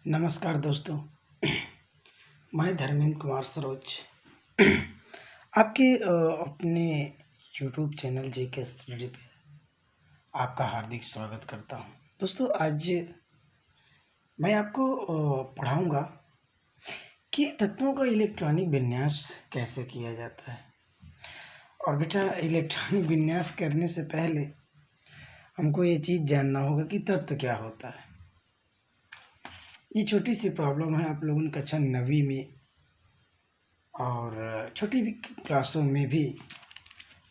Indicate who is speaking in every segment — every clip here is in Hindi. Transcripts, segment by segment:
Speaker 1: नमस्कार दोस्तों। मैं धर्मेंद्र कुमार सरोज आपके अपने यूट्यूब चैनल जेके स्टडी पे आपका हार्दिक स्वागत करता हूं। दोस्तों, आज मैं आपको पढ़ाऊंगा कि तत्वों का इलेक्ट्रॉनिक विन्यास कैसे किया जाता है। और बेटा, इलेक्ट्रॉनिक विन्यास करने से पहले हमको ये चीज़ जानना होगा कि तत्व क्या होता है। ये छोटी सी प्रॉब्लम है, आप लोगों ने कक्षा 9वीं में और छोटी क्लासों में भी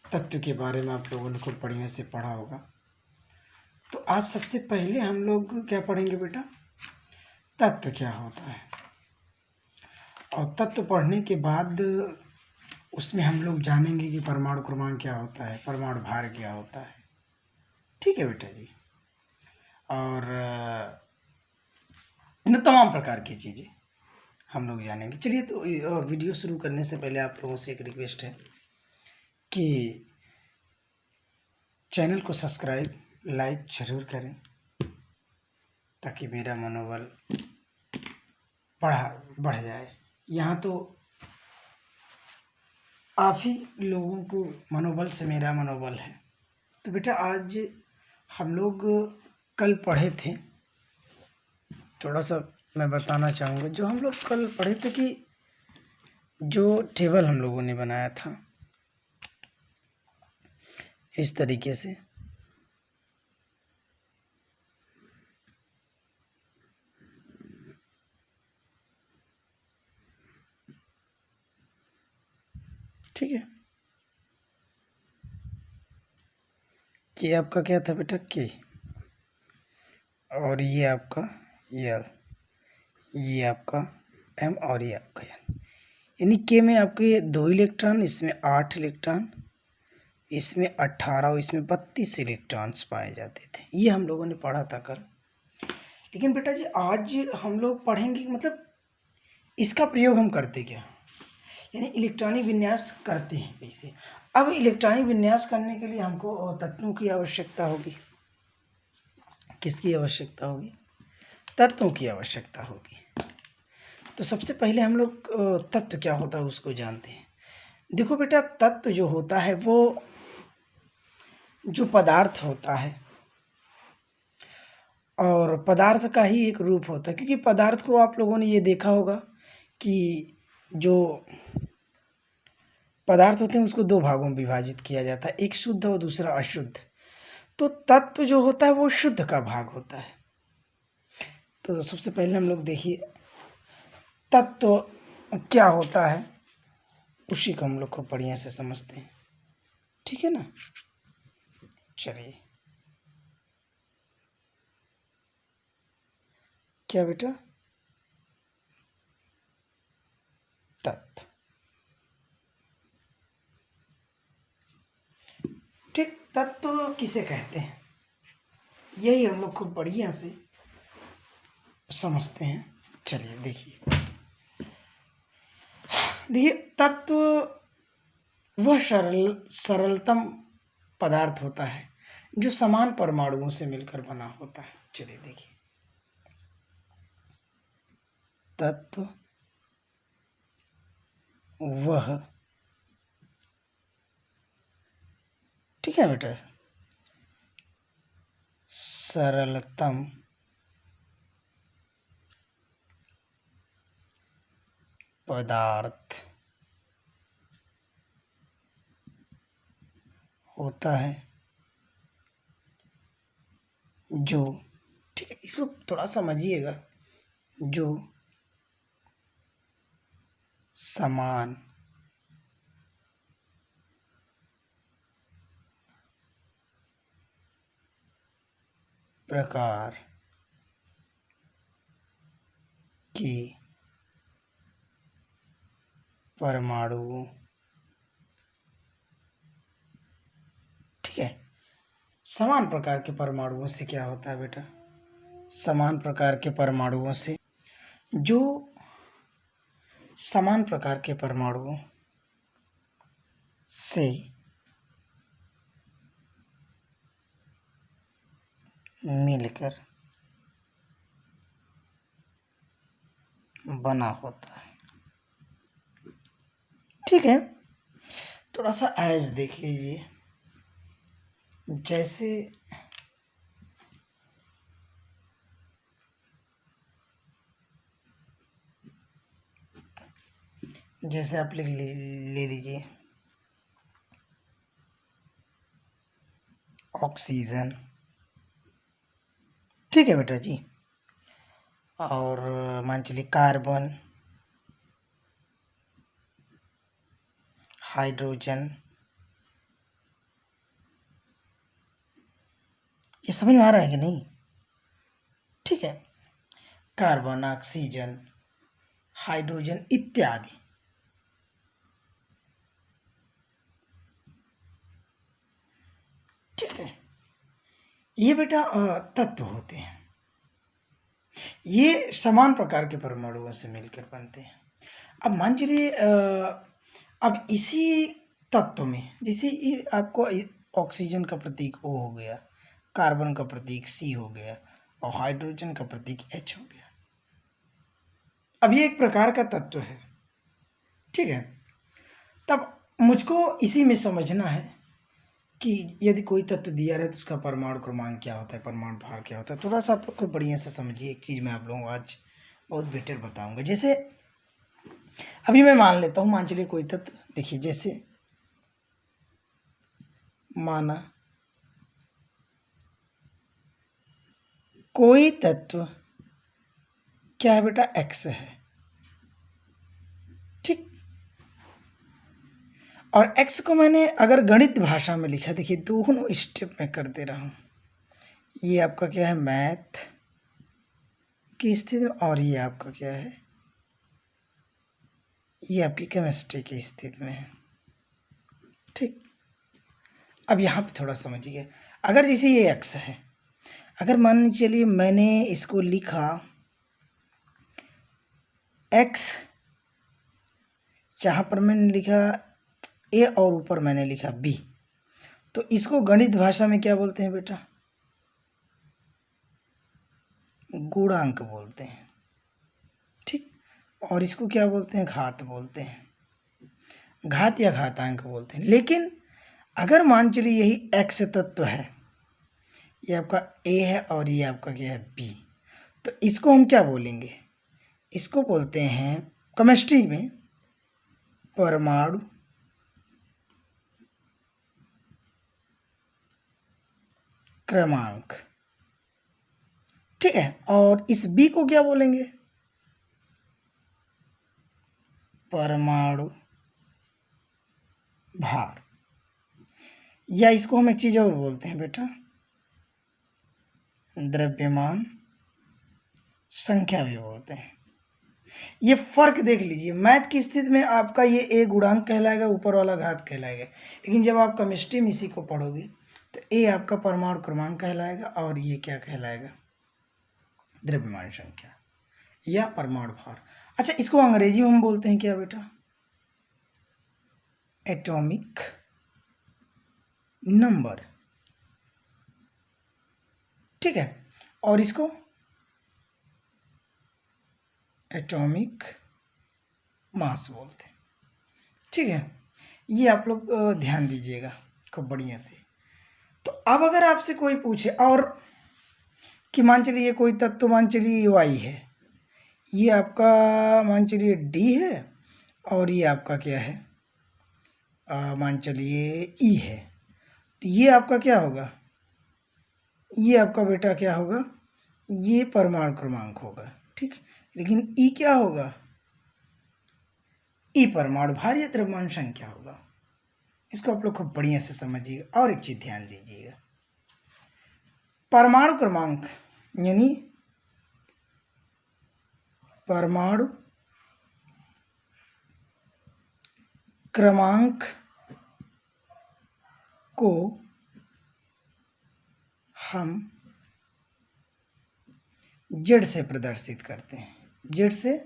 Speaker 1: तत्व के बारे में आप लोगों ने खूब बढ़िया से पढ़ा होगा। तो आज सबसे पहले हम लोग क्या पढ़ेंगे बेटा, तत्व क्या होता है। और तत्व पढ़ने के बाद उसमें हम लोग जानेंगे कि परमाणु क्रमांक क्या होता है, परमाणु भार क्या होता है। ठीक है बेटा जी। और इन तमाम प्रकार की चीज़ें हम लोग जानेंगे। चलिए, तो वीडियो शुरू करने से पहले आप लोगों से एक रिक्वेस्ट है कि चैनल को सब्सक्राइब लाइक ज़रूर करें ताकि मेरा मनोबल बढ़ जाए। यहाँ तो आप ही लोगों को मनोबल से मेरा मनोबल है। तो बेटा, आज हम लोग कल पढ़े थे, थोड़ा सा मैं बताना चाहूँगा। जो हम लोग कल पढ़े थे कि जो टेबल हम लोगों ने बनाया था इस तरीके से, ठीक है। ये आपका क्या था बेटा, के, और ये आपका यल, ये आपका एम, और ये आपका एन। यानी के में आपके 2 इलेक्ट्रॉन, इसमें 8 इलेक्ट्रॉन, इसमें 18 और इसमें 32 इलेक्ट्रॉन्स पाए जाते थे। ये हम लोगों ने पढ़ा था कल। लेकिन बेटा जी, आज हम लोग पढ़ेंगे मतलब इसका प्रयोग हम करते क्या, यानी इलेक्ट्रॉनिक विन्यास करते हैं कैसे। अब इलेक्ट्रॉनिक विन्यास करने के लिए हमको तत्वों की आवश्यकता होगी। किसकी आवश्यकता होगी? तत्वों की आवश्यकता होगी। तो सबसे पहले हम लोग तत्व क्या होता है उसको जानते हैं। देखो बेटा, तत्व जो होता है वो जो पदार्थ होता है, और पदार्थ का ही एक रूप होता है। क्योंकि पदार्थ को आप लोगों ने ये देखा होगा कि जो पदार्थ होते हैं उसको 2 भागों में विभाजित किया जाता है, एक शुद्ध और दूसरा अशुद्ध। तो तत्व जो होता है वो शुद्ध का भाग होता है। तो सबसे पहले हम लोग देखिए तत्व क्या होता है, उसी को हम लोग को बढ़िया से समझते हैं। ठीक है ना। चलिए, क्या बेटा, तत्व। ठीक, तत्व किसे कहते हैं यही हम लोग को बढ़िया से समझते हैं। चलिए देखिए, तत्व वह सरलतम पदार्थ होता है जो समान परमाणुओं से मिलकर बना होता है। चलिए देखिए, तत्व वह, ठीक है बेटा, सरलतम पदार्थ होता है जो, ठीक है, इसको थोड़ा समझिएगा, जो समान प्रकार के परमाणुओं, ठीक है, समान प्रकार के परमाणुओं से क्या होता है बेटा, समान प्रकार के परमाणुओं से, जो समान प्रकार के परमाणुओं से मिलकर बना होता है। ठीक है, थोड़ा सा एज देख लीजिए। जैसे जैसे आप ले लीजिए ऑक्सीजन। ठीक है बेटा जी। और मान चलिए कार्बन, हाइड्रोजन। ये समझ में आ रहा है कि नहीं? ठीक है, कार्बन, ऑक्सीजन, हाइड्रोजन इत्यादि। ठीक है, ये बेटा तत्व होते हैं। ये समान प्रकार के परमाणुओं से मिलकर बनते हैं। अब मान चलिए अब इसी तत्व में जैसे ये आपको ऑक्सीजन का प्रतीक O हो गया, कार्बन का प्रतीक C हो गया और हाइड्रोजन का प्रतीक H हो गया। अब ये एक प्रकार का तत्व है। ठीक है, तब मुझको इसी में समझना है कि यदि कोई तत्व दिया रहे तो उसका परमाणु क्रमांक क्या होता है, परमाणु भार क्या होता है। थोड़ा सा आप लोग को बढ़िया से समझिए। एक चीज़ मैं आप लोगों को आज बहुत बेटर बताऊंगा। जैसे अभी मैं मान लेता हूँ, मान चलिए कोई तत्व, देखिए जैसे माना कोई तत्व क्या है बेटा, X है। ठीक, और X को मैंने अगर गणित भाषा में लिखा, देखिए दोनों स्टेप में कर दे रहा हूँ। ये आपका क्या है, मैथ की स्थिति में, और ये आपका क्या है, ये आपकी केमिस्ट्री की स्थिति में है। ठीक, अब यहाँ पे थोड़ा समझिए। अगर जैसे ये X है, अगर मान चलिए मैंने इसको लिखा X, जहाँ पर मैंने लिखा A और ऊपर मैंने लिखा B, तो इसको गणित भाषा में क्या बोलते हैं बेटा, गुणांक बोलते हैं। ठीक, और इसको क्या बोलते हैं, घात बोलते हैं, घात या घातांक बोलते हैं। लेकिन अगर मान चलिए यही X तत्व है, ये आपका A है और ये आपका क्या है, B, तो इसको हम क्या बोलेंगे, इसको बोलते हैं केमिस्ट्री में परमाणु क्रमांक। ठीक है, और इस B को क्या बोलेंगे, परमाणु भार, या इसको हम एक चीज और बोलते हैं बेटा, द्रव्यमान संख्या भी बोलते हैं। ये फर्क देख लीजिए, मैथ की स्थिति में आपका ये A गुणांक कहलाएगा, ऊपर वाला घात कहलाएगा। लेकिन जब आप केमिस्ट्री में इसी को पढ़ोगे तो A आपका परमाणु क्रमांक कहलाएगा और ये क्या कहलाएगा, द्रव्यमान संख्या या परमाणु भार। अच्छा, इसको अंग्रेजी में हम बोलते हैं क्या बेटा, एटॉमिक नंबर। ठीक है, और इसको एटॉमिक मास बोलते हैं। ठीक है, ये आप लोग ध्यान दीजिएगा खूब बढ़िया से। तो अब अगर आपसे कोई पूछे और कि मान चलिए कोई तत्व, मान चलिए वाई है, ये आपका मान चलिए डी है और ये आपका क्या है, मान चलिए ई है, तो ये आपका क्या होगा, ये आपका बेटा क्या होगा, ये परमाणु क्रमांक होगा। ठीक, लेकिन ई क्या होगा, ई परमाणु भार या द्रव्यमान संख्या होगा। इसको आप लोग खूब बढ़िया से समझिएगा। और एक चीज ध्यान दीजिएगा, परमाणु क्रमांक यानी परमाणु क्रमांक को हम जेड से प्रदर्शित करते हैं, जेड से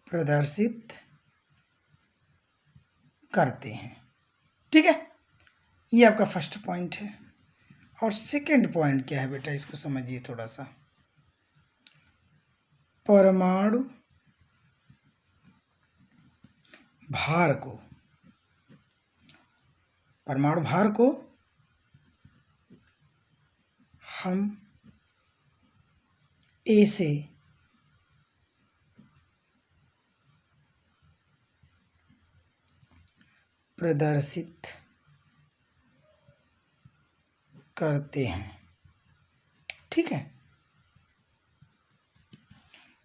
Speaker 1: प्रदर्शित करते हैं। ठीक है, ये आपका फर्स्ट पॉइंट है। और सेकंड पॉइंट क्या है बेटा, इसको समझिए थोड़ा सा। परमाणु भार को हम ए से प्रदर्शित करते हैं। ठीक है,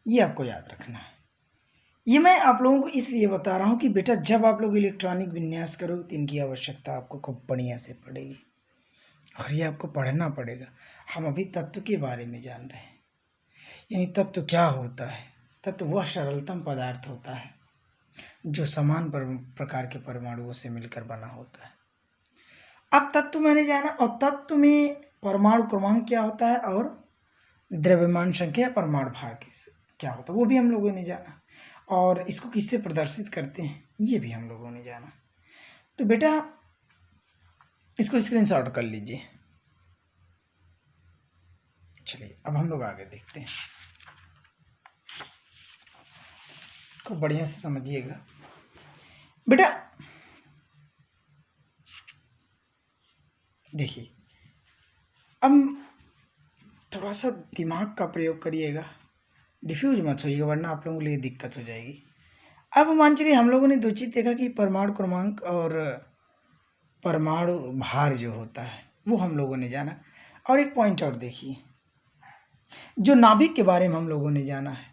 Speaker 1: ये आपको याद रखना है। ये मैं आप लोगों को इसलिए बता रहा हूँ कि बेटा जब आप लोग इलेक्ट्रॉनिक विन्यास करोगे तो इनकी आवश्यकता आपको खूब बढ़िया से पड़ेगी और ये आपको पढ़ना पड़ेगा। हम अभी तत्व के बारे में जान रहे हैं, यानी तत्व क्या होता है। तत्व वह सरलतम पदार्थ होता है जो समान प्रकार के परमाणुओं से मिलकर बना होता है। अब तत्व मैंने जाना, और तत्व में परमाणु क्रमांक क्या होता है और द्रव्यमान संख्या परमाणु भार क्या होता है वो भी हम लोगों ने जाना, और इसको किससे प्रदर्शित करते हैं ये भी हम लोगों ने जाना। तो बेटा इसको स्क्रीनशॉट कर लीजिए। चलिए अब हम लोग आगे देखते हैं, को बढ़िया से समझिएगा बेटा। देखिए अब थोड़ा सा दिमाग का प्रयोग करिएगा, डिफ्यूज मत होइएगा वरना आप लोगों के लिए दिक्कत हो जाएगी। अब मान चलिए हम लोगों ने दो चीज़ देखा कि परमाणु क्रमांक और परमाणु भार जो होता है वो हम लोगों ने जाना, और एक पॉइंट और देखिए, जो नाभिक के बारे में हम लोगों ने जाना है।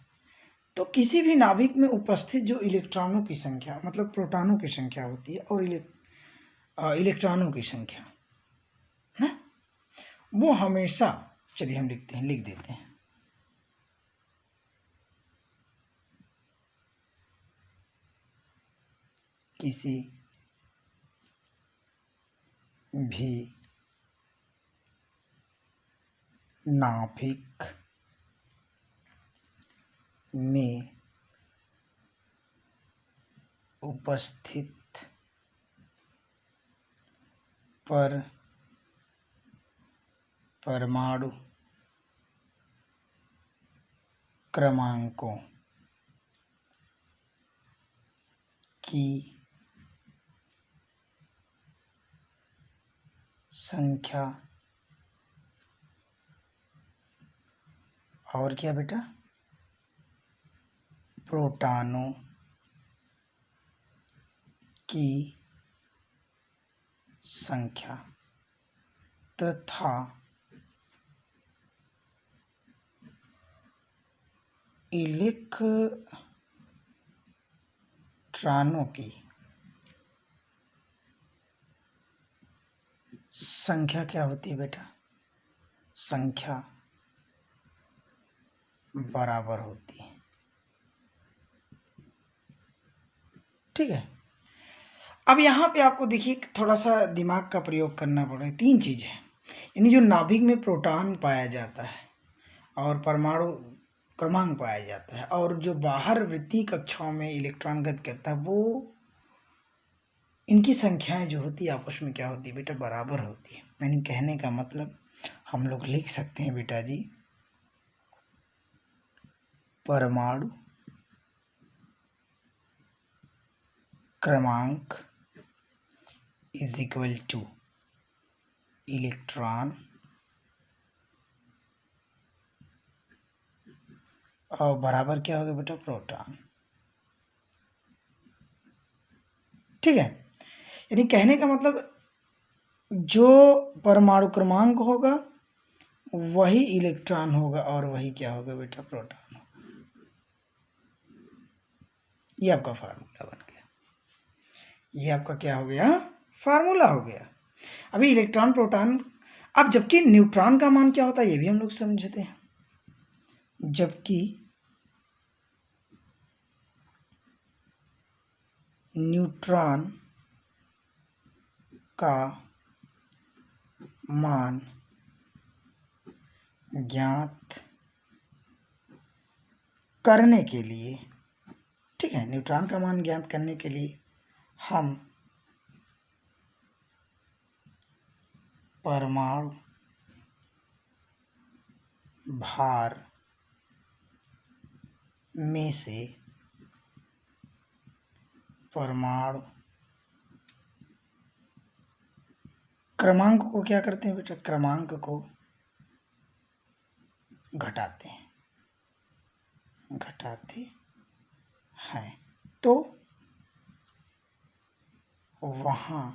Speaker 1: तो किसी भी नाभिक में उपस्थित जो इलेक्ट्रॉनों की संख्या मतलब प्रोटॉनों की संख्या होती है और इलेक्ट्रॉनों की संख्या है वो हमेशा, चलिए हम लिख देते हैं, किसी भी नाभिक में उपस्थित परमाणु क्रमांकों की संख्या और क्या बेटा, प्रोटॉनों की संख्या तथा इलेक्ट्रॉनों की संख्या क्या होती है बेटा, संख्या बराबर होती है। ठीक है, अब यहाँ पे आपको देखिए थोड़ा सा दिमाग का प्रयोग करना पड़ेगा। तीन चीज़ है, यानी जो नाभिक में प्रोटॉन पाया जाता है और परमाणु क्रमांक पाया जाता है और जो बाहर वृत्तीय कक्षाओं में इलेक्ट्रॉन गति करता है वो, इनकी संख्याएं जो होती है आपस में क्या होती है बेटा, बराबर होती है। यानी कहने का मतलब हम लोग लिख सकते हैं बेटा जी, परमाणु क्रमांक इज इक्वल टू इलेक्ट्रॉन और बराबर क्या होगा बेटा, प्रोटॉन। ठीक है, यानी कहने का मतलब जो परमाणु क्रमांक होगा वही इलेक्ट्रॉन होगा और वही क्या होगा बेटा, प्रोटॉन होगा। ये आपका फार्मूला बन गया, ये आपका क्या हो गया, फार्मूला हो गया। अभी इलेक्ट्रॉन प्रोटॉन, अब जबकि न्यूट्रॉन का मान क्या होता है ये भी हम लोग समझते हैं। जबकि न्यूट्रॉन का मान ज्ञात करने के लिए, ठीक है, न्यूट्रॉन का मान ज्ञात करने के लिए हम परमाणु भार में से परमाणु क्रमांक को क्या करते हैं बेटा, क्रमांक को घटाते हैं तो वहां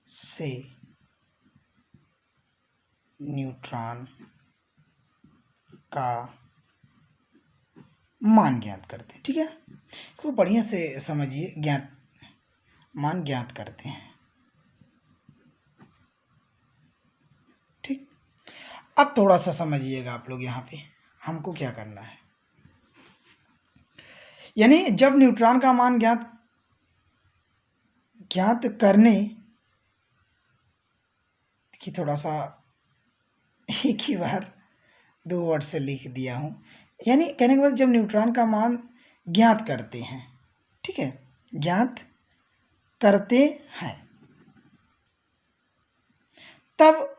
Speaker 1: से न्यूट्रॉन का मान ज्ञात करते हैं। ठीक है, इसको बढ़िया से समझिए, मान ज्ञात करते हैं। ठीक, अब थोड़ा सा समझिएगा आप लोग, यहाँ पे हमको क्या करना है, यानी जब न्यूट्रॉन का मान ज्ञात करने की, थोड़ा सा एक ही बार 2 वर्ड से लिख दिया हूँ, यानी कहने के बाद जब न्यूट्रॉन का मान ज्ञात करते हैं, ठीक है, ज्ञात करते हैं, तब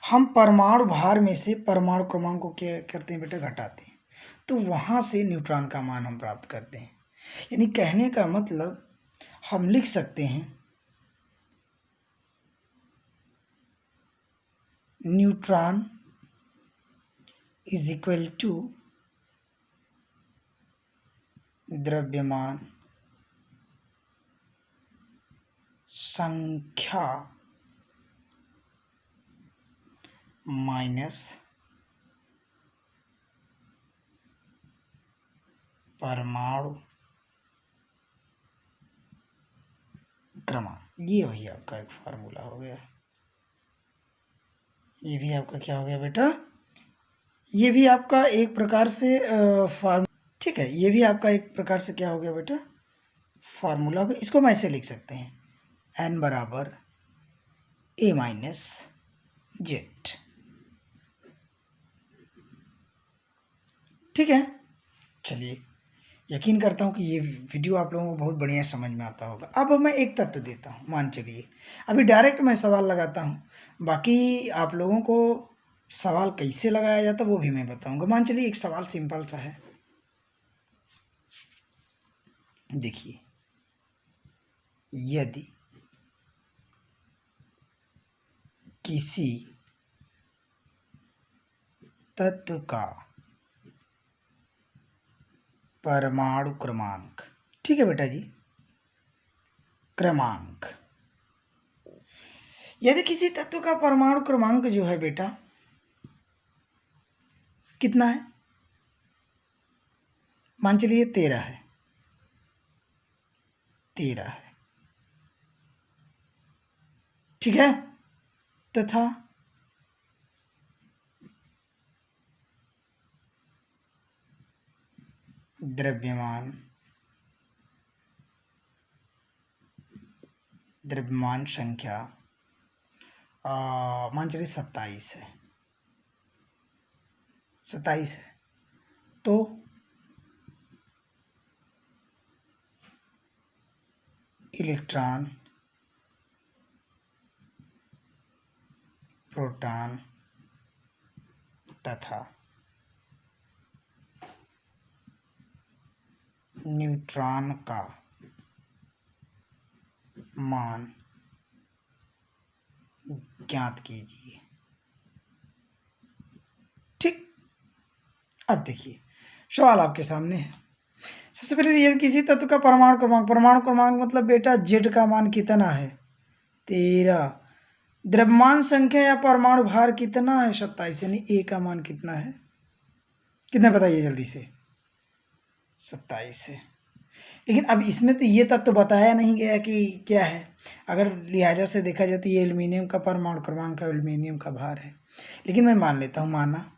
Speaker 1: हम परमाणु भार में से परमाणु क्रमांक को क्या करते हैं बेटा, घटाते हैं, तो वहाँ से न्यूट्रॉन का मान हम प्राप्त करते हैं। यानी कहने का मतलब हम लिख सकते हैं न्यूट्रॉन इज इक्वल टू द्रव्यमान संख्या माइनस परमाणु क्रमांक। ये वही आपका एक फार्मूला हो गया। ये भी आपका क्या हो गया बेटा, ये भी आपका एक प्रकार से ठीक है, ये भी आपका एक प्रकार से क्या हो गया बेटा, फार्मूला हो गया। इसको हम ऐसे लिख सकते हैं, n बराबर a माइनस जेड। ठीक है, चलिए, यकीन करता हूँ कि ये वीडियो आप लोगों को बहुत बढ़िया समझ में आता होगा। अब मैं एक तत्व देता हूँ, मान चलिए अभी डायरेक्ट मैं सवाल लगाता हूँ, बाकी आप लोगों को सवाल कैसे लगाया जाता वो भी मैं बताऊंगा। मान चलिए एक सवाल सिंपल सा है, देखिए, यदि किसी तत्व का परमाणु क्रमांक, ठीक है बेटा जी, क्रमांक, यदि किसी तत्व का परमाणु क्रमांक जो है बेटा कितना है, मान चलिए 13 है, 13 है, ठीक है, तथा द्रव्यमान संख्या मान चलिए 27 है, 27 है, तो इलेक्ट्रॉन, प्रोटॉन तथा न्यूट्रॉन का मान ज्ञात कीजिए। ठीक, अब देखिए सवाल आपके सामने है। सबसे पहले यदि किसी तत्व का परमाणु क्रमांक मतलब बेटा जेड का मान कितना है, 13, द्रव्यमान संख्या या परमाणु भार कितना है, 27, यानी ए का मान कितना है, कितना बताइए जल्दी से, 27 है। लेकिन अब इसमें तो ये तत्व बताया नहीं गया कि क्या है, अगर लिहाजा से देखा जाए तो ये एल्युमिनियम का परमाणु क्रमांक है, एल्युमिनियम का भार है, लेकिन मैं मान लेता हूँ, माना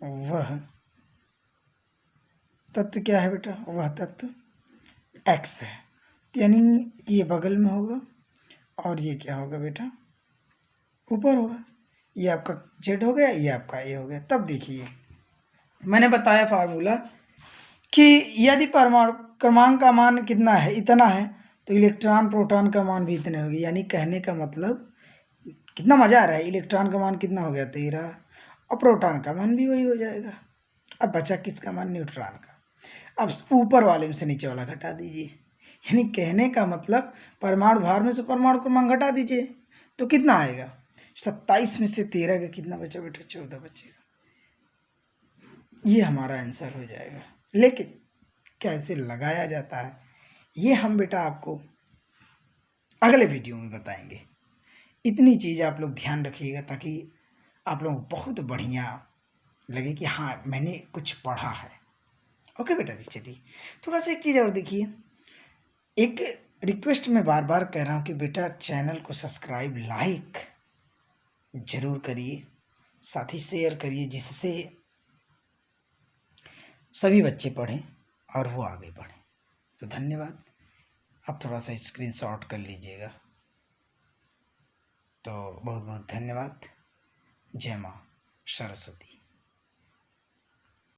Speaker 1: वह तत्व क्या है बेटा, वह तत्व x है, यानी ये बगल में होगा और ये क्या होगा बेटा, ऊपर होगा। ये आपका z हो गया, ये आपका a हो गया। तब देखिए मैंने बताया फार्मूला कि यदि परमाणु क्रमांक का मान कितना है, इतना है, तो इलेक्ट्रॉन प्रोटॉन का मान भी इतने होगी। यानी कहने का मतलब, कितना मजा आ रहा है, इलेक्ट्रॉन का मान कितना हो गया, 13, और प्रोटॉन का मान भी वही हो जाएगा। अब बचा किसका मान? न्यूट्रॉन का। अब ऊपर वाले में से नीचे वाला घटा दीजिए, यानी कहने का मतलब परमाणु भार में से परमाणु क्रमांक घटा दीजिए तो कितना आएगा? 27 में से 13 का कितना बचा बेटा? 14 बचेगा। ये हमारा आंसर हो जाएगा। लेकिन कैसे लगाया जाता है ये हम बेटा आपको अगले वीडियो में बताएंगे। इतनी चीज़ आप लोग ध्यान रखिएगा ताकि आप लोगों को बहुत बढ़िया लगे कि हाँ मैंने कुछ पढ़ा है। ओके बेटा जी, चलिए थोड़ा सा एक चीज़ और देखिए। एक रिक्वेस्ट मैं बार बार कह रहा हूँ कि बेटा चैनल को सब्सक्राइब लाइक ज़रूर करिए, साथ ही शेयर करिए जिससे सभी बच्चे पढ़ें और वो आगे बढ़ें। तो धन्यवाद। आप थोड़ा सा स्क्रीनशॉट कर लीजिएगा। तो बहुत बहुत धन्यवाद। जय माँ सरस्वती।